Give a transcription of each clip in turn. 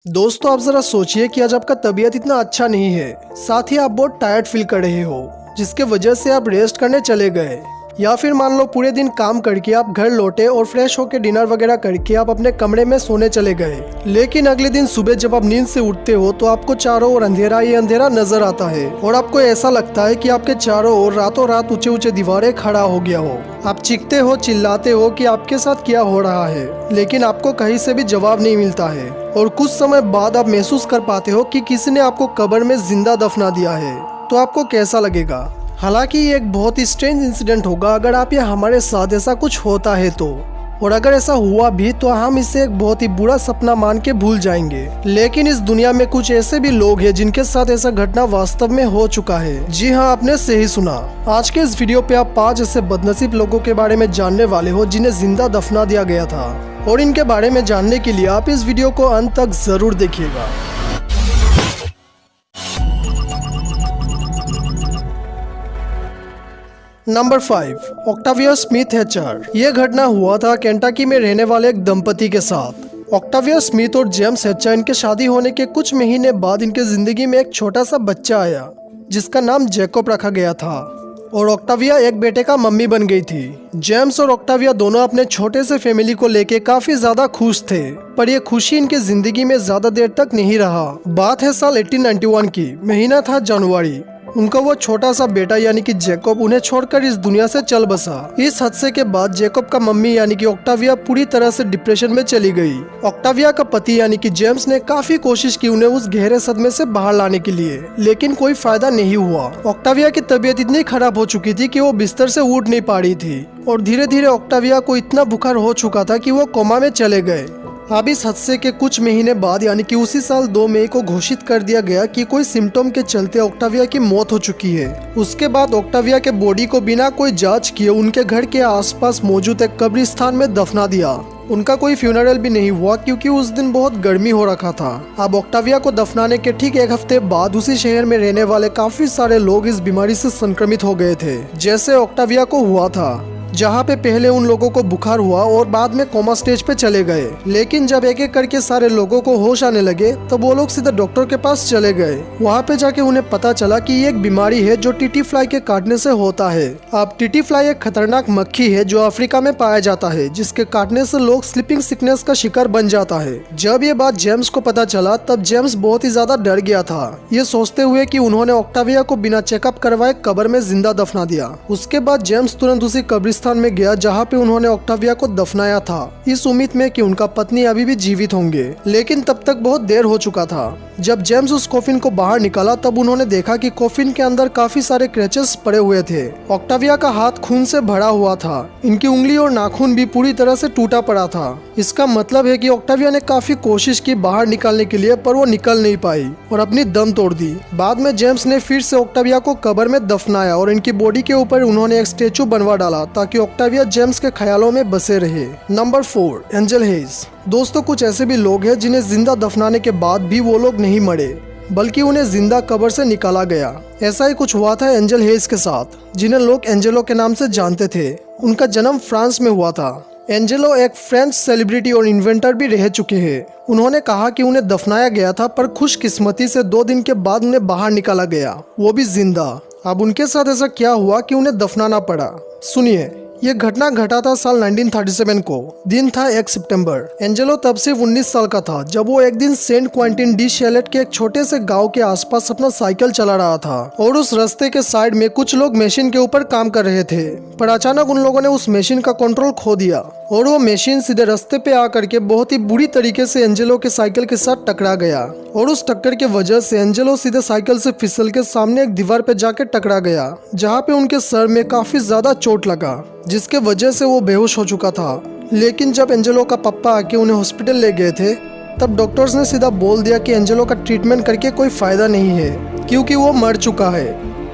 दोस्तों, आप जरा सोचिए कि आज आपका तबीयत इतना अच्छा नहीं है, साथ ही आप बहुत टायर्ड फील कर रहे हो, जिसके वजह से आप रेस्ट करने चले गए। या फिर मान लो पूरे दिन काम करके आप घर लौटे और फ्रेश होकर डिनर वगैरह करके आप अपने कमरे में सोने चले गए। लेकिन अगले दिन सुबह जब आप नींद से उठते हो तो आपको चारों ओर अंधेरा ही अंधेरा नजर आता है और आपको ऐसा लगता है कि आपके चारों ओर रातों रात ऊंचे ऊंचे दीवारें खड़ा हो गया हो। आप चीखते हो, चिल्लाते हो कि आपके साथ क्या हो रहा है, लेकिन आपको कहीं से भी जवाब नहीं मिलता है। और कुछ समय बाद आप महसूस कर पाते हो कि किसी ने आपको कब्र में जिंदा दफना दिया है। तो आपको कैसा लगेगा? हालांकि ये एक बहुत ही स्ट्रेंज इंसिडेंट होगा अगर आप या हमारे साथ ऐसा कुछ होता है तो। और अगर ऐसा हुआ भी तो हम इसे एक बहुत ही बुरा सपना मान के भूल जाएंगे। लेकिन इस दुनिया में कुछ ऐसे भी लोग हैं जिनके साथ ऐसा घटना वास्तव में हो चुका है। जी हाँ, आपने सही सुना। आज के इस वीडियो पे आप 5 ऐसे बदनसीब लोगों के बारे में जानने वाले हो जिन्हें जिंदा दफना दिया गया था। और इनके बारे में जानने के लिए आप इस वीडियो को अंत तक जरूर देखिएगा। Number 5, Octavia Smith Hatcher. यह घटना हुआ था केंटाकी में रहने वाले एक दंपति के साथ। ऑक्टाविया स्मिथ और जेम्स हैचर, इनके शादी होने के कुछ महीने बाद इनके जिंदगी में एक छोटा सा बच्चा आया जिसका नाम जैकब रखा गया था। और ऑक्टाविया एक बेटे का मम्मी बन गई थी। जेम्स और ऑक्टाविया दोनों अपने छोटे से फैमिली को लेके काफी ज्यादा खुश थे, पर यह खुशी इनके जिंदगी में ज्यादा देर तक नहीं रहा। बात है साल 1891 की, महीना था जनवरी। उनका वो छोटा सा बेटा यानी कि जैकब उन्हें छोड़कर इस दुनिया से चल बसा। इस हादसे के बाद जैकब का मम्मी यानी कि ऑक्टाविया पूरी तरह से डिप्रेशन में चली गई। ऑक्टाविया का पति यानी कि जेम्स ने काफी कोशिश की उन्हें उस गहरे सदमे से बाहर लाने के लिए, लेकिन कोई फायदा नहीं हुआ। ऑक्टाविया की तबीयत इतनी खराब हो चुकी थी कि वो बिस्तर से उठ नहीं पा रही थी और धीरे धीरे ऑक्टाविया को इतना बुखार हो चुका था कि वो कोमा में चले गए। अब इस हादसे के कुछ महीने बाद यानी कि उसी साल 2 मई को घोषित कर दिया गया कि कोई सिम्टम के चलते ऑक्टाविया की मौत हो चुकी है। उसके बाद ऑक्टाविया के बॉडी को बिना कोई जांच किए उनके घर के आसपास मौजूद एक कब्रिस्तान में दफना दिया। उनका कोई फ्यूनरल भी नहीं हुआ क्योंकि उस दिन बहुत गर्मी हो रखा था। अब ऑक्टाविया को दफनाने के ठीक एक हफ्ते बाद उसी शहर में रहने वाले काफी सारे लोग इस बीमारी से संक्रमित हो गए थे, जैसे ऑक्टाविया को हुआ था। जहाँ पे पहले उन लोगों को बुखार हुआ और बाद में कोमा स्टेज पे चले गए। लेकिन जब एक एक करके सारे लोगों को होश आने लगे तब वो लोग सीधा डॉक्टर के पास चले गए। वहाँ पे जाके उन्हें पता चला कि ये एक बीमारी है जो टीटी फ्लाई के काटने से होता है। अब टीटी फ्लाई एक खतरनाक मक्खी है जो अफ्रीका में पाया जाता है, जिसके काटने से लोग स्लीपिंग सिकनेस का शिकार बन जाता है। जब ये बात जेम्स को पता चला तब जेम्स बहुत ही ज्यादा डर गया था, ये सोचते हुए कि उन्होंने ऑक्टाविया को बिना चेकअप करवाए कब्र में जिंदा दफना दिया। उसके बाद जेम्स तुरंत उसी कब्रिस्तान में गया जहाँ पे उन्होंने ऑक्टाविया को दफनाया था, इस उम्मीद में कि उनका पत्नी अभी भी जीवित होंगे। लेकिन तब तक बहुत देर हो चुका था। जब जेम्स उस कॉफिन को बाहर निकाला तब उन्होंने देखा कि कॉफिन के अंदर काफी सारे क्रैचेस पड़े हुए थे। ऑक्टाविया का हाथ खून से भरा हुआ था, इनकी उंगली और नाखून भी पूरी तरह से टूटा पड़ा था। इसका मतलब है कि ऑक्टाविया ने काफी कोशिश की बाहर निकालने के लिए, पर वो निकल नहीं पाई और अपनी दम तोड़ दी। बाद में जेम्स ने फिर से ऑक्टाविया को कब्र में दफनाया और इनकी बॉडी के ऊपर उन्होंने एक स्टेचू बनवा डाला ताकि ऑक्टाविया जेम्स के ख्यालों में बसे रहे। Number 4, angel hedge. दोस्तों, कुछ ऐसे भी लोग हैं जिन्हें जिंदा दफनाने के बाद भी वो लोग नहीं मरे, बल्कि उन्हें जिंदा कब्र से निकाला गया। ऐसा ही कुछ हुआ था एंजल हेज के साथ, जिन्हें लोग एंजेलो के नाम से जानते थे। उनका जन्म फ्रांस में हुआ था। एंजेलो एक फ्रेंच सेलिब्रिटी और इन्वेंटर भी रह चुके हैं। उन्होंने कहा कि उन्हें दफनाया गया था, पर खुशकिस्मती से 2 दिन के बाद उन्हें बाहर निकाला गया, वो भी जिंदा। अब उनके साथ ऐसा क्या हुआ कि उन्हें दफनाना पड़ा? सुनिए। ये घटना घटा था साल 1937 को। दिन था 1 सितंबर। एंजेलो तब सिर्फ 19 साल का था जब वो एक दिन सेंट क्वांटिन डी शैलेट के एक छोटे से गांव के आसपास अपना साइकिल चला रहा था और उस रास्ते के साइड में कुछ लोग मशीन के ऊपर काम कर रहे थे। पर अचानक उन लोगों ने उस मशीन का कंट्रोल खो दिया और वो मशीन सीधे रास्ते पे आकर के बहुत ही बुरी तरीके से एंजेलो के साइकिल के साथ टकरा गया। और उस टक्कर के वजह से एंजेलो सीधे साइकिल से फिसल के सामने एक दीवार पे जाके टकरा गया, जहाँ पे उनके सर में काफी ज्यादा चोट लगा, जिसके वजह से वो बेहोश हो चुका था। लेकिन जब एंजेलो का पापा आके उन्हें हॉस्पिटल ले गए थे तब डॉक्टर्स ने सीधा बोल दिया कि एंजेलो का ट्रीटमेंट करके कोई फायदा नहीं है क्योंकि वो मर चुका है।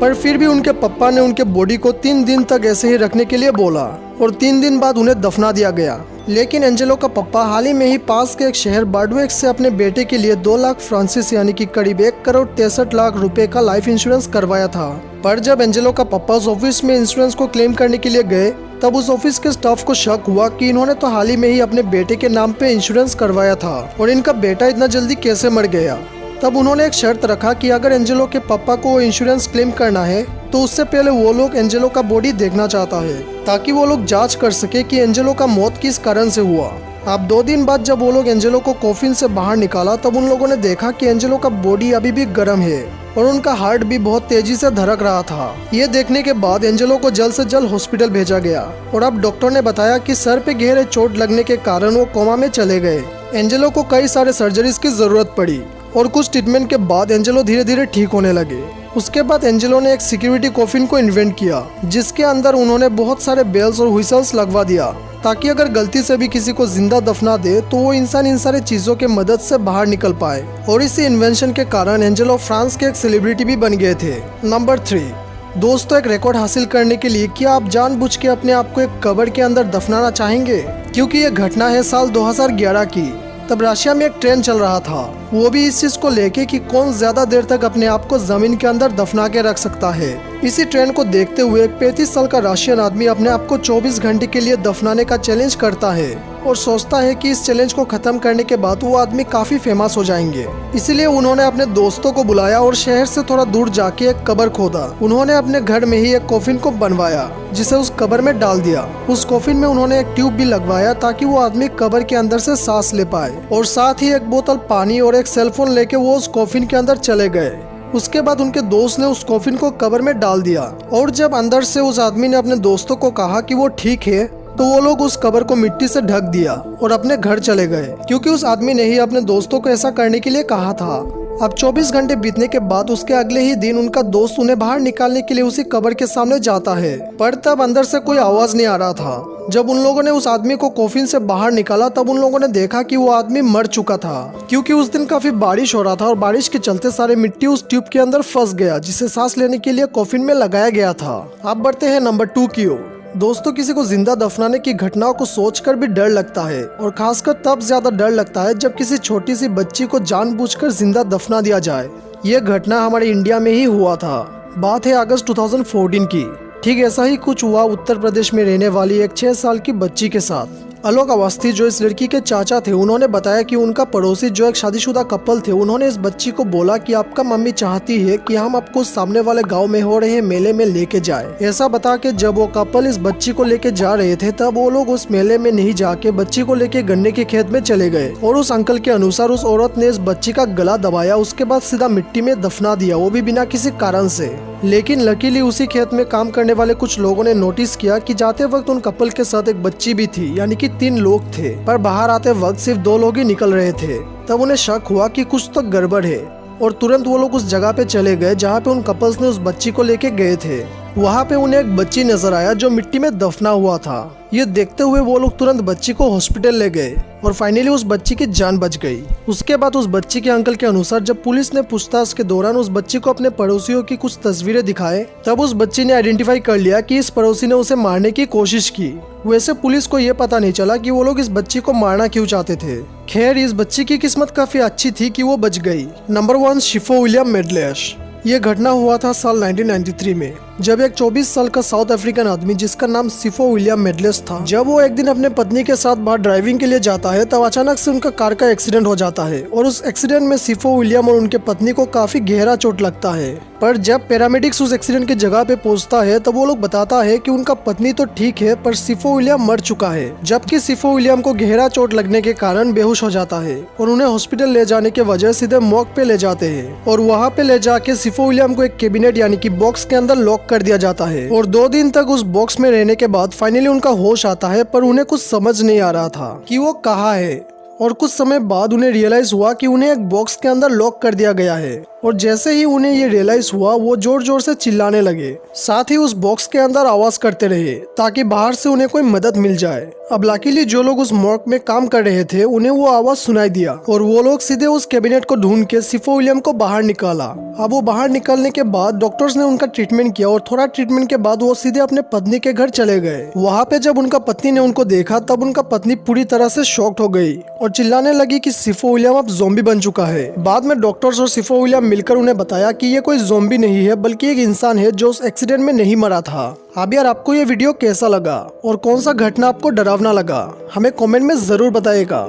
पर फिर भी उनके पापा ने उनके बॉडी को 3 दिन तक ऐसे ही रखने के लिए बोला और 3 दिन बाद उन्हें दफना दिया गया। लेकिन एंजेलो का पापा हाल ही में ही पास के एक शहर बार्डवेक से अपने बेटे के लिए 2 लाख फ्रांसिस यानी कि करीब 1 करोड़ 63 लाख रुपए का लाइफ इंश्योरेंस करवाया था। पर जब एंजेलो का पापा उस ऑफिस में इंश्योरेंस को क्लेम करने के लिए गए तब उस ऑफिस के स्टाफ को शक हुआ कि इन्होंने तो हाल ही में ही अपने बेटे के नाम पे इंश्योरेंस करवाया था और इनका बेटा इतना जल्दी कैसे मर गया। तब उन्होंने एक शर्त रखा कि अगर एंजेलो के पापा को इंश्योरेंस क्लेम करना है तो उससे पहले वो लोग एंजेलो का बॉडी देखना चाहता है ताकि वो लोग जांच कर सके कि एंजेलो का मौत किस कारण से हुआ। अब 2 दिन बाद जब वो लोग एंजेलो को कॉफिन से बाहर निकाला तब उन लोगों ने देखा कि एंजेलो का बॉडी अभी भी गर्म है और उनका हार्ट भी बहुत तेजी से धड़क रहा था। ये देखने के बाद एंजेलो को जल्द से जल्द हॉस्पिटल भेजा गया और अब डॉक्टर ने बताया कि सर पे गहरे चोट लगने के कारण वो कोमा में चले गए। एंजेलो को कई सारे सर्जरीज की जरूरत पड़ी और कुछ ट्रीटमेंट के बाद एंजेलो धीरे धीरे ठीक होने लगे। उसके बाद एंजेलो ने एक सिक्योरिटी कॉफिन को इन्वेंट किया जिसके अंदर उन्होंने बहुत सारे बेल्स और व्हिसल्स लगवा दिया ताकि अगर गलती से भी किसी को जिंदा दफना दे तो वो इंसान इन सारी चीजों के मदद से बाहर निकल पाए। और इसी इन्वेंशन के कारण एंजेलो फ्रांस के एक सेलिब्रिटी भी बन गए थे। नंबर 3, दोस्तों, एक रिकॉर्ड हासिल करने के लिए क्या आप जानबूझ के अपने आप को एक कब्र के अंदर दफनाना चाहेंगे? क्योंकि ये घटना है साल 2011 की। तब रशिया में एक ट्रेंड चल रहा था, वो भी इस चीज को लेके कि कौन ज्यादा देर तक अपने आप को जमीन के अंदर दफना के रख सकता है। इसी ट्रेंड को देखते हुए एक 35 साल का रशियन आदमी अपने आप को 24 घंटे के लिए दफनाने का चैलेंज करता है और सोचता है कि इस चैलेंज को खत्म करने के बाद वो आदमी काफी फेमस हो जाएंगे। इसीलिए उन्होंने अपने दोस्तों को बुलाया और शहर से थोड़ा दूर जाके एक कब्र खोदा। उन्होंने अपने घर में ही एक कॉफिन को बनवाया जिसे उस कब्र में डाल दिया। उस कॉफिन में उन्होंने एक ट्यूब भी लगवाया ताकि वो आदमी कब्र के अंदर से सांस ले पाए और साथ ही एक बोतल पानी और एक सेलफोन लेके वो उस कॉफिन के अंदर चले गए। उसके बाद उनके दोस्त ने उस कॉफिन को कब्र में डाल दिया और जब अंदर से उस आदमी ने अपने दोस्तों को कहा कि वो ठीक है तो वो लोग उस कब्र को मिट्टी से ढक दिया और अपने घर चले गए क्योंकि उस आदमी ने ही अपने दोस्तों को ऐसा करने के लिए कहा था। अब 24 घंटे बीतने के बाद उसके अगले ही दिन उनका दोस्त उन्हें बाहर निकालने के लिए उसी कब्र के सामने जाता है, पर तब अंदर से कोई आवाज नहीं आ रहा था। जब उन लोगों ने उस आदमी को कॉफिन से बाहर निकाला तब उन लोगों ने देखा कि वो आदमी मर चुका था क्योंकि उस दिन काफी बारिश हो रहा था और बारिश के चलते सारे मिट्टी उस ट्यूब के अंदर फंस गया जिसे सांस लेने के लिए कॉफिन में लगाया गया था। अब बढ़ते हैं नंबर 2 की ओर। दोस्तों, किसी को जिंदा दफनाने की घटनाओं को सोचकर भी डर लगता है और खासकर तब ज्यादा डर लगता है जब किसी छोटी सी बच्ची को जानबूझकर जिंदा दफना दिया जाए। ये घटना हमारे इंडिया में ही हुआ था। बात है अगस्त 2014 की। ठीक ऐसा ही कुछ हुआ उत्तर प्रदेश में रहने वाली एक 6 साल की बच्ची के साथ। आलोक अवस्थी जो इस लड़की के चाचा थे, उन्होंने बताया कि उनका पड़ोसी जो एक शादीशुदा कपल थे, उन्होंने इस बच्ची को बोला कि आपका मम्मी चाहती है कि हम आपको सामने वाले गांव में हो रहे मेले में लेके जाए। ऐसा बता के जब वो कपल इस बच्ची को लेके जा रहे थे तब वो लोग उस मेले में नहीं जाके बच्ची को लेके गन्ने के खेत में चले गए और उस अंकल के अनुसार उस औरत ने इस बच्ची का गला दबाया, उसके बाद सीधा मिट्टी में दफना दिया, वो भी बिना किसी कारण से। लेकिन लकीली उसी खेत में काम करने वाले कुछ लोगों ने नोटिस किया कि जाते वक्त उन कपल के साथ एक बच्ची भी थी, यानी कि 3 लोग थे, पर बाहर आते वक्त सिर्फ 2 लोग ही निकल रहे थे। तब उन्हें शक हुआ कि कुछ तो गड़बड़ है और तुरंत वो लोग उस जगह पे चले गए जहाँ पे उन कपल्स ने उस बच्ची को लेके गए थे। वहाँ पे उन्हें एक बच्ची नजर आया जो मिट्टी में दफना हुआ था। ये देखते हुए वो लोग तुरंत बच्ची को हॉस्पिटल ले गए और फाइनली उस बच्ची की जान बच गई। उसके बाद उस बच्ची के अंकल के अनुसार जब पुलिस ने पूछताछ के दौरान उस बच्ची को अपने पड़ोसियों की कुछ तस्वीरें दिखाए तब उस बच्ची ने आइडेंटिफाई कर लिया कि इस पड़ोसी ने उसे मारने की कोशिश की। वैसे पुलिस को ये पता नहीं चला कि वो लोग इस बच्ची को मारना क्यों चाहते थे। खैर, इस बच्ची की किस्मत काफी अच्छी थी कि वो बच गई। Number 1, Shifo William Medlesh. ये घटना हुआ था साल 1993 में जब एक 24 साल का साउथ अफ्रीकन आदमी जिसका नाम शिफो विलियम मेडलेस था, जब वो एक दिन अपने पत्नी के साथ बाहर ड्राइविंग के लिए जाता है तब अचानक से उनका कार का एक्सीडेंट हो जाता है और उस एक्सीडेंट में शिफो विलियम और उनके पत्नी को काफी गहरा चोट लगता है। पर जब पैरामेडिक्स उस एक्सीडेंट की जगह पे पहुंचता है तब वो लोग बताता है कि उनका पत्नी तो ठीक है पर शिफो विलियम मर चुका है, जबकि शिफो विलियम को गहरा चोट लगने के कारण बेहोश हो जाता है और उन्हें हॉस्पिटल ले जाने के वजह सीधे मॉर्ग पे ले जाते हैं और वहाँ पे ले जाके शिफो विलियम को एक कैबिनेट यानी कि बॉक्स के अंदर लॉक कर दिया जाता है और 2 दिन तक उस बॉक्स में रहने के बाद फाइनली उनका होश आता है, पर उन्हें कुछ समझ नहीं आ रहा था कि वो कहाँ है। और कुछ समय बाद उन्हें रियलाइज हुआ कि उन्हें एक बॉक्स के अंदर लॉक कर दिया गया है और जैसे ही उन्हें ये रियलाइज हुआ वो जोर जोर से चिल्लाने लगे, साथ ही उस बॉक्स के अंदर आवाज करते रहे ताकि बाहर से उन्हें कोई मदद मिल जाए। अब लकीली जो लोग उस मॉर्ग में काम कर रहे थे उन्हें वो आवाज सुनाई दिया और वो लोग सीधे उस कैबिनेट को ढूंढ के शिफो विलियम को बाहर निकाला। अब वो बाहर निकलने के बाद डॉक्टर्स ने उनका ट्रीटमेंट किया और थोड़ा ट्रीटमेंट के बाद वो सीधे अपने पत्नी के घर चले गए। वहाँ पे जब उनका पत्नी ने उनको देखा तब उनका पत्नी पूरी तरह से शॉक्ड हो गई और चिल्लाने लगी कि सिफो विलियम अब ज़ॉम्बी बन चुका है। बाद में डॉक्टर्स और सिफो विलियम मिलकर उन्हें बताया कि ये कोई ज़ॉम्बी नहीं है बल्कि एक इंसान है जो उस एक्सीडेंट में नहीं मरा था। अब यार आपको ये वीडियो कैसा लगा और कौन सा घटना आपको डरावना लगा, हमें कमेंट में ज़रूर बताइएगा।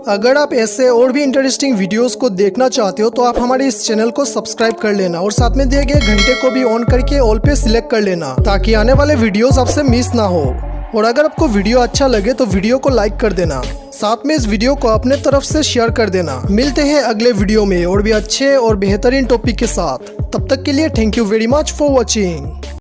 अगर आप ऐसे और भी इंटरेस्टिंग वीडियोस को देखना चाहते हो तो आप हमारे इस चैनल को सब्सक्राइब कर लेना और साथ में दिए गए घंटे को भी ऑन करके ऑल पे सिलेक्ट कर लेना ताकि आने वाले वीडियोस आपसे मिस ना हो। और अगर आपको वीडियो अच्छा लगे तो वीडियो को लाइक कर देना, साथ में इस वीडियो को अपने तरफ से शेयर कर देना। मिलते हैं अगले वीडियो में और भी अच्छे और बेहतरीन टॉपिक के साथ। तब तक के लिए thank you very much for watching.